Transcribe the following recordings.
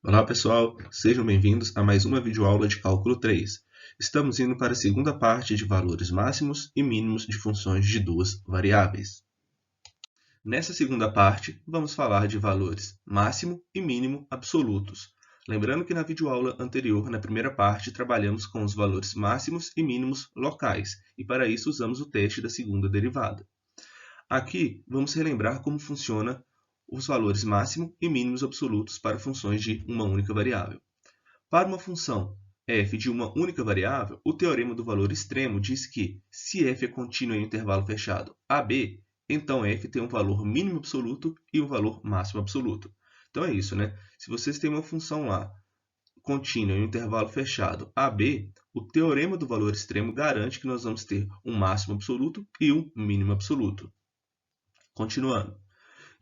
Olá pessoal, sejam bem-vindos a mais uma videoaula de Cálculo 3. Estamos indo para a segunda parte de valores máximos e mínimos de funções de duas variáveis. Nessa segunda parte, vamos falar de valores máximo e mínimo absolutos. Lembrando que na videoaula anterior, na primeira parte, trabalhamos com os valores máximos e mínimos locais, e para isso usamos o teste da segunda derivada. Aqui, vamos relembrar como funciona os valores máximo e mínimos absolutos para funções de uma única variável. Para uma função f de uma única variável, o teorema do valor extremo diz que, se f é contínuo em um intervalo fechado AB, então f tem um valor mínimo absoluto e um valor máximo absoluto. Então é isso, né? Se vocês têm uma função lá contínua em um intervalo fechado AB, o teorema do valor extremo garante que nós vamos ter um máximo absoluto e um mínimo absoluto. Continuando.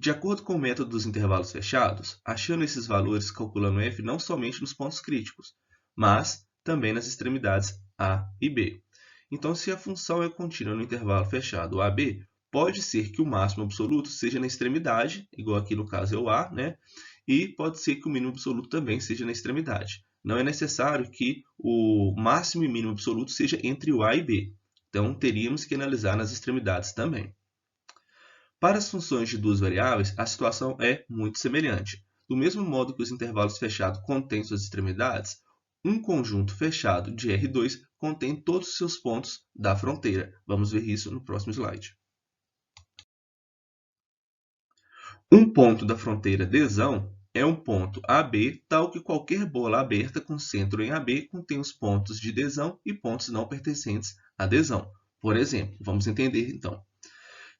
De acordo com o método dos intervalos fechados, achando esses valores calculando f não somente nos pontos críticos, mas também nas extremidades a e b. Então, se a função é contínua no intervalo fechado AB, pode ser que o máximo absoluto seja na extremidade, igual aqui no caso é o a, né? E pode ser que o mínimo absoluto também seja na extremidade. Não é necessário que o máximo e mínimo absoluto seja entre o a e b. Então, teríamos que analisar nas extremidades também. Para as funções de duas variáveis, a situação é muito semelhante. Do mesmo modo que os intervalos fechados contêm suas extremidades, um conjunto fechado de R2 contém todos os seus pontos da fronteira. Vamos ver isso no próximo slide. Um ponto da fronteira Dzão é um ponto AB, tal que qualquer bola aberta com centro em AB contém os pontos de Dzão e pontos não pertencentes a Dzão. Por exemplo, vamos entender então.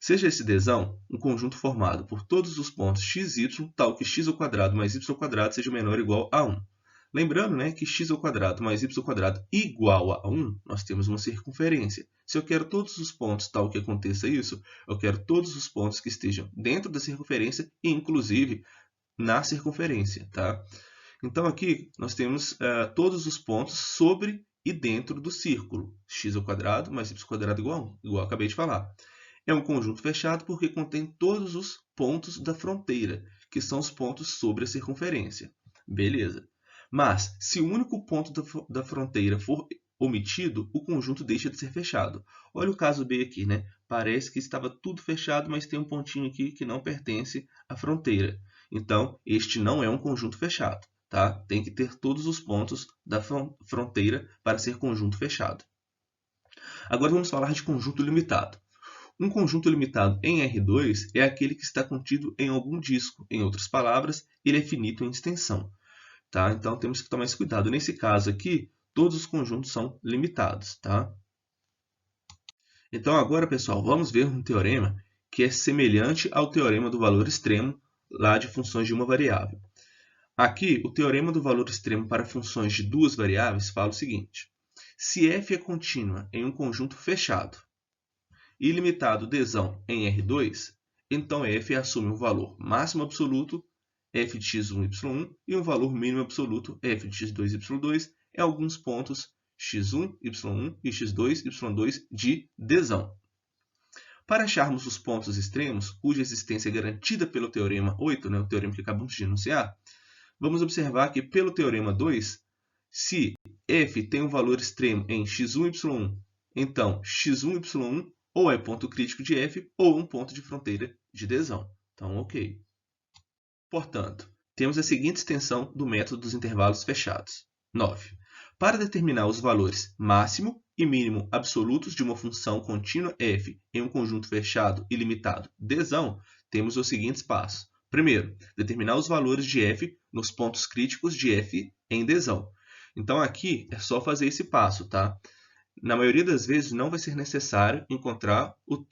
Seja esse Dzão um conjunto formado por todos os pontos x e y, tal que x² mais y² seja menor ou igual a 1. Lembrando, né, que x² mais y² igual a 1, nós temos uma circunferência. Se eu quero todos os pontos tal que aconteça isso, eu quero todos os pontos que estejam dentro da circunferência e, inclusive, na circunferência. Tá? Então, aqui nós temos todos os pontos sobre e dentro do círculo. x² mais y² igual a 1, igual eu acabei de falar. É um conjunto fechado porque contém todos os pontos da fronteira, que são os pontos sobre a circunferência. Beleza. Mas, se o único ponto da fronteira for omitido, o conjunto deixa de ser fechado. Olha o caso B aqui, né? Parece que estava tudo fechado, mas tem um pontinho aqui que não pertence à fronteira. Então, este não é um conjunto fechado. Tá? Tem que ter todos os pontos da fronteira para ser conjunto fechado. Agora vamos falar de conjunto limitado. Um conjunto limitado em R2 é aquele que está contido em algum disco. Em outras palavras, ele é finito em extensão. Tá? Então, temos que tomar esse cuidado. Nesse caso aqui, todos os conjuntos são limitados. Tá? Então, agora, pessoal, vamos ver um teorema que é semelhante ao teorema do valor extremo lá de funções de uma variável. Aqui, o teorema do valor extremo para funções de duas variáveis fala o seguinte. Se f é contínua em um conjunto fechado, ilimitado Dzão em R2, então f assume um valor máximo absoluto, f de x1, y1, e um valor mínimo absoluto, f de x2, y2, em alguns pontos x1, y1 e x2, y2 de Dzão. Para acharmos os pontos extremos, cuja existência é garantida pelo teorema 8, né, o teorema que acabamos de enunciar, vamos observar que, pelo teorema 2, se f tem um valor extremo em x1, y1, então x1, y1 ou é ponto crítico de f ou um ponto de fronteira de Dzão. Então, ok. Portanto, temos a seguinte extensão do método dos intervalos fechados. 9. Para determinar os valores máximo e mínimo absolutos de uma função contínua f em um conjunto fechado e limitado Dzão, temos os seguintes passos. Primeiro, determinar os valores de f nos pontos críticos de f em Dzão. Então, aqui é só fazer esse passo, tá? Na maioria das vezes, não vai ser necessário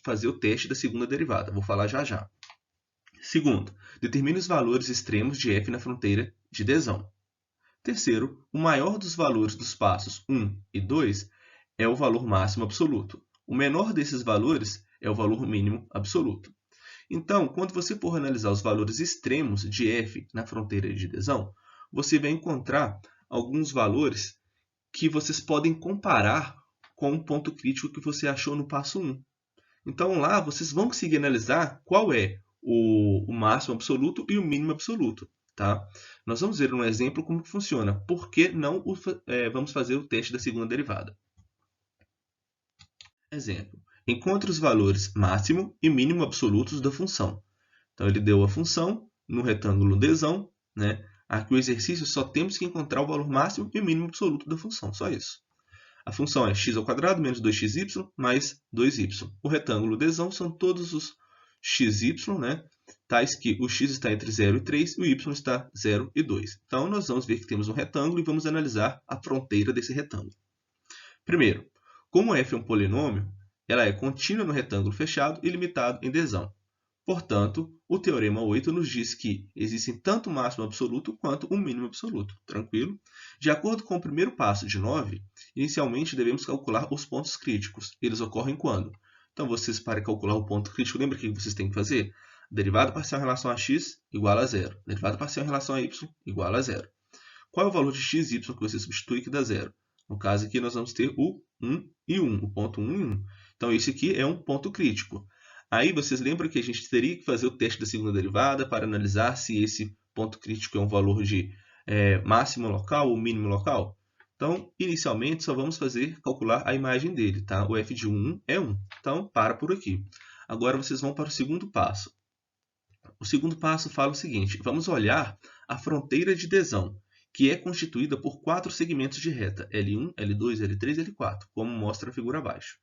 fazer o teste da segunda derivada. Vou falar já já. Segundo, determine os valores extremos de f na fronteira de Dzão. Terceiro, o maior dos valores dos passos 1 e 2 é o valor máximo absoluto. O menor desses valores é o valor mínimo absoluto. Então, quando você for analisar os valores extremos de f na fronteira de Dzão, você vai encontrar alguns valores que vocês podem comparar com o ponto crítico que você achou no passo 1. Então, lá vocês vão conseguir analisar qual é o máximo absoluto e o mínimo absoluto. tá? Nós vamos ver um exemplo como que funciona. Por que não vamos fazer o teste da segunda derivada? Exemplo. Encontre os valores máximo e mínimo absolutos da função. Então, ele deu a função no retângulo Dzão, né? Aqui o exercício só temos que encontrar o valor máximo e o mínimo absoluto da função, só isso. A função é x² menos 2xy mais 2y. O retângulo Dzão são todos os xy, né? Tais que o x está entre 0 e 3 e o y está 0 e 2. Então, nós vamos ver que temos um retângulo e vamos analisar a fronteira desse retângulo. Primeiro, como f é um polinômio, ela é contínua no retângulo fechado e limitado em Dzão. Portanto, o teorema 8 nos diz que existem tanto o máximo absoluto quanto o mínimo absoluto. Tranquilo? De acordo com o primeiro passo de 9, inicialmente devemos calcular os pontos críticos. Eles ocorrem quando? Então, vocês, para calcular o ponto crítico, lembra o que vocês têm que fazer? Derivada parcial em relação a x igual a zero. Derivada parcial em relação a y igual a zero. Qual é o valor de x e y que você substitui que dá zero? No caso aqui, nós vamos ter o 1 e 1, o ponto 1 e 1. Então, esse aqui é um ponto crítico. Aí, vocês lembram que a gente teria que fazer o teste da segunda derivada para analisar se esse ponto crítico é um valor de máximo local ou mínimo local? Então, inicialmente, só vamos calcular a imagem dele, tá? O f de 1 é 1. Então, para por aqui. Agora, vocês vão para o segundo passo. O segundo passo fala o seguinte: vamos olhar a fronteira de Dzão, que é constituída por 4 segmentos de reta, L1, L2, L3 e L4, como mostra a figura abaixo.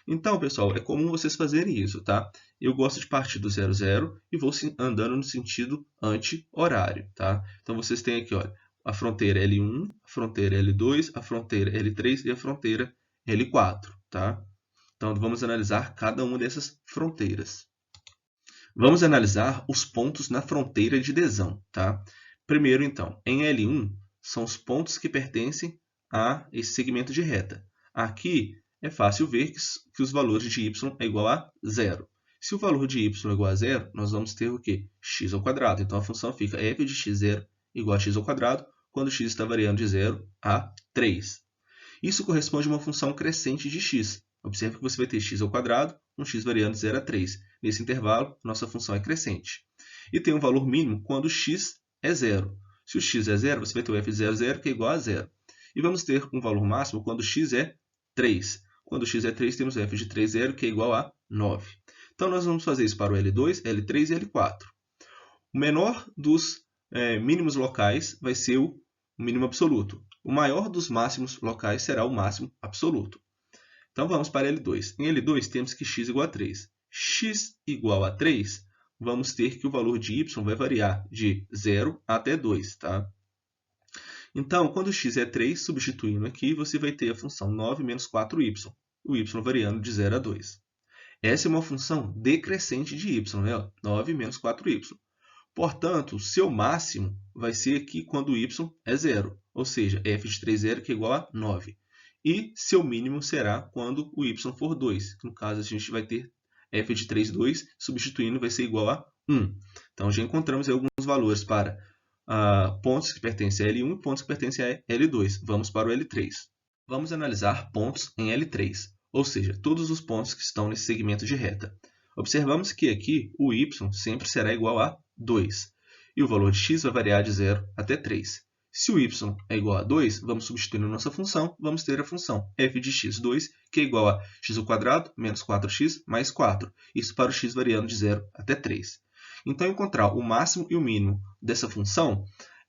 Então, pessoal, é comum vocês fazerem isso, tá? Eu gosto de partir do 0, 0 e vou andando no sentido anti-horário, tá? Então, vocês têm aqui, olha, a fronteira L1, a fronteira L2, a fronteira L3 e a fronteira L4, tá? Então, vamos analisar cada uma dessas fronteiras. Vamos analisar os pontos na fronteira de Dzão, tá? Primeiro, então, em L1, são os pontos que pertencem a esse segmento de reta. Aqui, é fácil ver que os valores de y é igual a zero. Se o valor de y é igual a zero, nós vamos ter o quê? X ao quadrado. Então, a função fica f de x0 igual a x ao quadrado, quando x está variando de 0 a 3. Isso corresponde a uma função crescente de x. Observe que você vai ter x ao quadrado, um x variando de 0 a 3. Nesse intervalo, nossa função é crescente. E tem um valor mínimo quando x é zero. Se o x é zero, você vai ter o f de 0, 0, que é igual a zero. E vamos ter um valor máximo quando x é 3. Quando x é 3, temos f de 3, 0, que é igual a 9. Então, nós vamos fazer isso para o L2, L3 e L4. O menor dos mínimos locais vai ser o mínimo absoluto. O maior dos máximos locais será o máximo absoluto. Então, vamos para L2. Em L2, temos que x igual a 3. X igual a 3, vamos ter que o valor de y vai variar de 0 até 2, tá? Então, quando x é 3, substituindo aqui, você vai ter a função 9 menos 4y, o y variando de 0 a 2. Essa é uma função decrescente de y, né? 9 menos 4y. Portanto, seu máximo vai ser aqui quando y é 0, ou seja, f de 3, 0, que é igual a 9. E seu mínimo será quando o y for 2. No caso, a gente vai ter f de 3, 2, substituindo vai ser igual a 1. Então, já encontramos alguns valores para pontos que pertencem a L1 e pontos que pertencem a L2. Vamos para o L3. Vamos analisar pontos em L3, ou seja, todos os pontos que estão nesse segmento de reta. Observamos que aqui o y sempre será igual a 2, e o valor de x vai variar de 0 até 3. Se o y é igual a 2, vamos substituindo nossa função, vamos ter a função f de x2, que é igual a x² menos 4x mais 4. Isso para o x variando de 0 até 3. Então, encontrar o máximo e o mínimo dessa função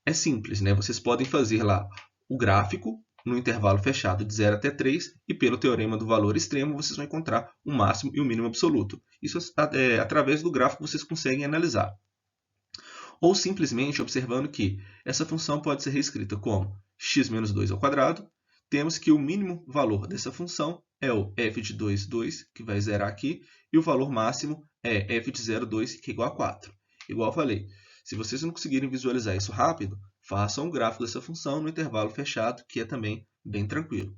é simples, né? Vocês podem fazer lá o gráfico no intervalo fechado de 0 até 3 e pelo teorema do valor extremo vocês vão encontrar o máximo e o mínimo absoluto. Isso através do gráfico vocês conseguem analisar. Ou simplesmente observando que essa função pode ser reescrita como x menos 2 ao quadrado. Temos que o mínimo valor dessa função é o f de 2, 2, que vai zerar aqui, e o valor máximo é f de 0, 2, que é igual a 4. Igual eu falei, se vocês não conseguirem visualizar isso rápido, façam um gráfico dessa função no intervalo fechado, que é também bem tranquilo.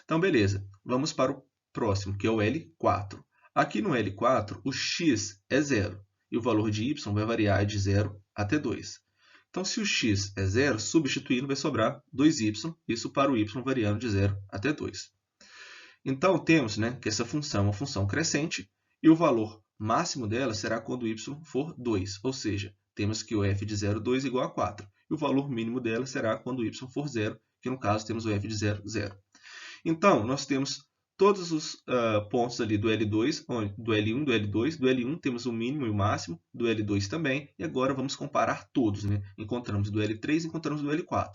Então, beleza. Vamos para o próximo, que é o L4. Aqui no L4, o x é 0, e o valor de y vai variar de 0 até 2. Então, se o x é 0, substituindo vai sobrar 2y, isso para o y variando de 0 até 2. Então, temos que essa função é uma função crescente, e o valor máximo dela será quando y for 2, ou seja, temos que o f de 0,2 é igual a 4. E o valor mínimo dela será quando y for 0, que no caso temos o f de 0, 0. Então, nós temos todos os pontos ali do L2, do L1, do L2. Do L1 temos o mínimo e o máximo, do L2 também. E agora vamos comparar todos, né? Encontramos do L3 e encontramos do L4.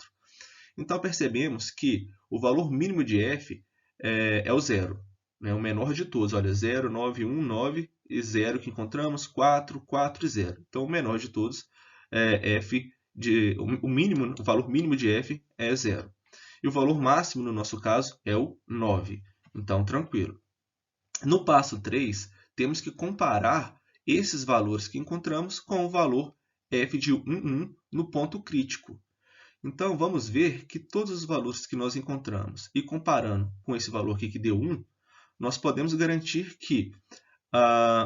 Então, percebemos que o valor mínimo de f é o 0. Né? O menor de todos. Olha, 0, 9, 1, 9 e 0 que encontramos, 4, 4 e 0. Então, o menor de todos é f de... O valor mínimo de f é 0. E o valor máximo, no nosso caso, é o 9. Então, tranquilo. No passo 3, temos que comparar esses valores que encontramos com o valor f de 1 no ponto crítico. Então, vamos ver que todos os valores que nós encontramos e comparando com esse valor aqui que deu 1, nós podemos garantir que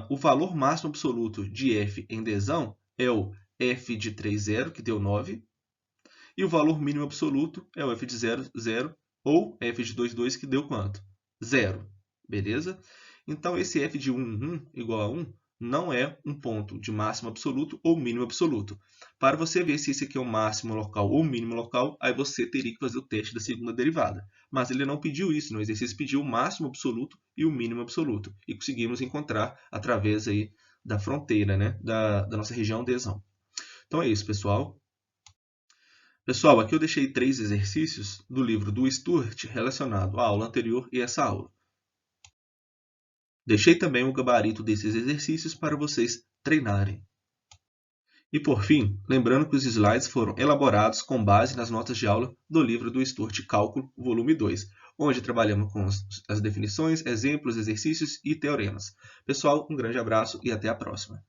o valor máximo absoluto de f em desão é o f de 3, 0, que deu 9, e o valor mínimo absoluto é o f de 0, 0, ou f de 2, 2, que deu quanto? 0. Beleza? Então, esse f de 1, 1 igual a 1 não é um ponto de máximo absoluto ou mínimo absoluto. Para você ver se esse aqui é o máximo local ou mínimo local, aí você teria que fazer o teste da segunda derivada. Mas ele não pediu isso, no exercício pediu o máximo absoluto e o mínimo absoluto. E conseguimos encontrar através aí da fronteira, né, da nossa região desão. Então é isso, pessoal. Pessoal, aqui eu deixei 3 exercícios do livro do Stuart relacionado à aula anterior e essa aula. Deixei também o gabarito desses exercícios para vocês treinarem. E por fim, lembrando que os slides foram elaborados com base nas notas de aula do livro do Stuart Cálculo, volume 2, onde trabalhamos com as definições, exemplos, exercícios e teoremas. Pessoal, um grande abraço e até a próxima.